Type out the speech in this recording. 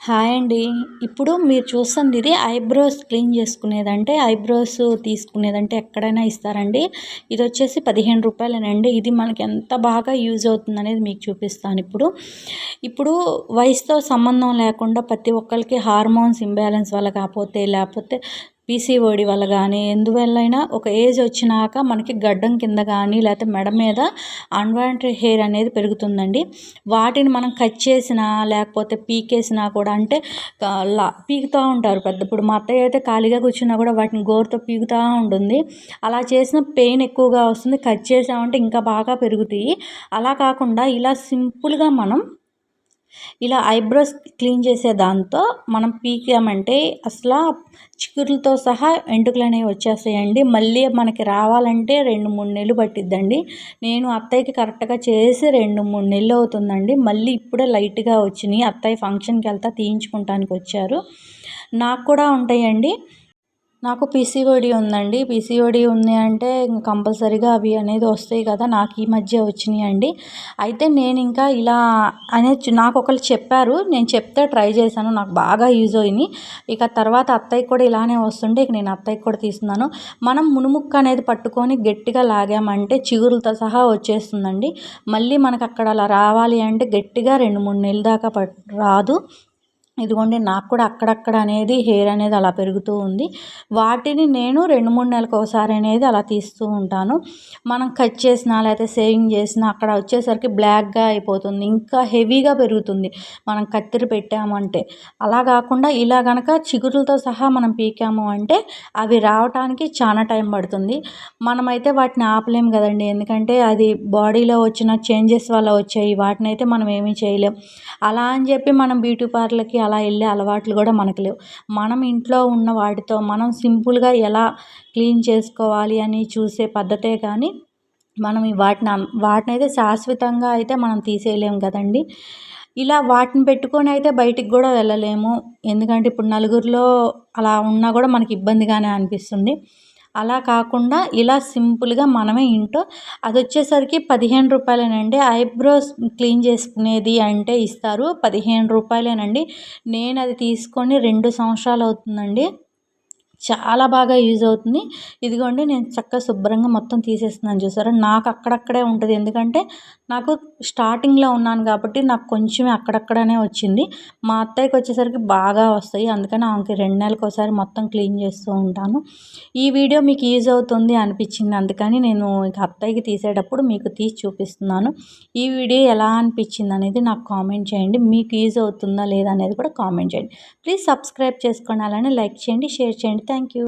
Hi అండి. ఇప్పుడు మీరు చూస్తుంది ఇది ఐబ్రోస్ క్లీన్ చేసుకునేదంటే, ఐబ్రోస్ తీసుకునేదంటే ఎక్కడైనా ఇస్తారండి. ఇదొచ్చేసి రూ. 15 ఇది మనకి ఎంత బాగా యూజ్ అవుతుందనేది మీకు చూపిస్తాను ఇప్పుడు. ఇప్పుడు వయసుతో సంబంధం లేకుండా ప్రతి ఒక్కళ్ళకి హార్మోన్స్ ఇంబాలెన్స్ వల్ల లేకపోతే పీసీఓడి వల్ల కానీ ఎందువల్లైనా ఒక ఏజ్ వచ్చినాక మనకి గడ్డం కింద కానీ లేకపోతే మెడ మీద అన్వాంటెడ్ హెయిర్ అనేది పెరుగుతుందండి. వాటిని మనం కట్ చేసినా లేకపోతే పీకేసినా కూడా అంటే పీకుతూ ఉంటారు ఇప్పుడు మా అత్తయ్య అయితే ఖాళీగా కూర్చున్నా కూడా వాటిని గోరుతో పీకుతూ ఉంటుంది. అలా చేసిన పెయిన్ ఎక్కువగా వస్తుంది. కట్ చేసామంటే ఇంకా బాగా పెరుగుతాయి. అలా కాకుండా ఇలా సింపుల్గా మనం ఇలా ఐబ్రోస్ క్లీన్ చేసే దాంతో మనం పీకామంటే అసలు చిగుర్లతో సహా వెంట్రుకలు అనేవి వచ్చేస్తాయండి. మళ్ళీ మనకి రావాలంటే 2-3 నెలలు పట్టిద్దండి. నేను అత్తయ్యకి కరెక్ట్గా చేసి 2-3 నెలలు అవుతుందండి. మళ్ళీ ఇప్పుడే లైట్గా వచ్చినాయి. అత్తయ్య ఫంక్షన్కి వెళ్తా తీయించుకుంటానికి వచ్చారు. నాకు కూడా ఉంటాయండి. నాకు పీసీఓడి ఉందండి. పీసీఓడి ఉంది అంటే కంపల్సరీగా అవి అనేది వస్తాయి కదా. నాకు ఈ మధ్య వచ్చినాయండి. అయితే నేను ఇంకా ఇలా నాకు ఒకళ్ళు చెప్పారు. నేను చెప్తే ట్రై చేశాను. నాకు బాగా యూజ్ అయినాయి. ఇక తర్వాత అత్తయ్యకి కూడా ఇలానే వస్తుంటే ఇక నేను అత్తయ్యకి కూడా తీస్తున్నాను. మనం మునుముక్క అనేది పట్టుకొని గట్టిగా లాగామంటే చిగురులతో సహా వచ్చేస్తుందండి. మళ్ళీ మనకు అక్కడ అలా రావాలి అంటే గట్టిగా 2-3 నెలల దాకా రాదు. ఇదిగోండి నాకు కూడా అక్కడక్కడ అనేది హెయిర్ అనేది అలా పెరుగుతూ ఉంది. వాటిని నేను 2-3 నెలలకు ఒకసారి అనేది అలా తీస్తూ ఉంటాను. మనం కట్ చేసినా లేకపోతే షేవింగ్ చేసినా అక్కడ వచ్చేసరికి బ్లాక్గా అయిపోతుంది. ఇంకా హెవీగా పెరుగుతుంది మనం కత్తిరి పెట్టామంటే. అలా కాకుండా ఇలా కనుక చిగురులతో సహా మనం పీకాము అంటే అవి రావటానికి చాలా టైం పడుతుంది. మనమైతే వాటిని ఆపలేము కదండి. ఎందుకంటే అది బాడీలో వచ్చిన చేంజెస్ వల్ల వచ్చాయి. వాటిని అయితే మనం ఏమీ చేయలేం. అలా అని చెప్పి మనం బ్యూటీ పార్లర్కి అలా వెళ్ళే అలవాట్లు కూడా మనకు లేవు. మనం ఇంట్లో ఉన్న వాటితో మనం సింపుల్గా ఎలా క్లీన్ చేసుకోవాలి అని చూసే పద్ధతే కానీ మనం వాటినైతే శాశ్వతంగా అయితే మనం తీసేయలేము కదండి. ఇలా వాటిని పెట్టుకొని అయితే బయటికి కూడా వెళ్ళలేము. ఎందుకంటే ఇప్పుడు నలుగురిలో అలా ఉన్నా కూడా మనకి ఇబ్బందిగానే అనిపిస్తుంది. అలా కాకుండా ఇలా సింపుల్గా మనమే ఇంట్లో అది వచ్చేసరికి రూ. 15 ఐబ్రోస్ క్లీన్ చేసుకునేది అంటే ఇస్తారు. రూ. 15 నేను అది తీసుకొని 2 సంవత్సరాలు అవుతుందండి. చాలా బాగా యూజ్ అవుతుంది. ఇదిగోండి నేను చక్కగా శుభ్రంగా మొత్తం తీసేస్తున్నాను చూసారా. నాకు అక్కడక్కడే ఉంటుంది. ఎందుకంటే నాకు స్టార్టింగ్లో ఉన్నాను కాబట్టి నాకు కొంచెమే అక్కడక్కడనే వచ్చింది. మా అత్తయ్యకి వచ్చేసరికి బాగా వస్తాయి. అందుకని ఆమెకి 2 నెలలకు ఒకసారి మొత్తం క్లీన్ చేస్తూ ఉంటాను. ఈ వీడియో మీకు యూజ్ అవుతుంది అనిపించింది. అందుకని నేను ఇక అత్తయ్యకి తీసేటప్పుడు మీకు తీసి చూపిస్తున్నాను. ఈ వీడియో ఎలా అనిపించింది అనేది నాకు కామెంట్ చేయండి. మీకు యూజ్ అవుతుందా లేదా అనేది కూడా కామెంట్ చేయండి. ప్లీజ్ సబ్స్క్రైబ్ చేసుకోండి. అలానే లైక్ చేయండి, షేర్ చేయండి. Thank you.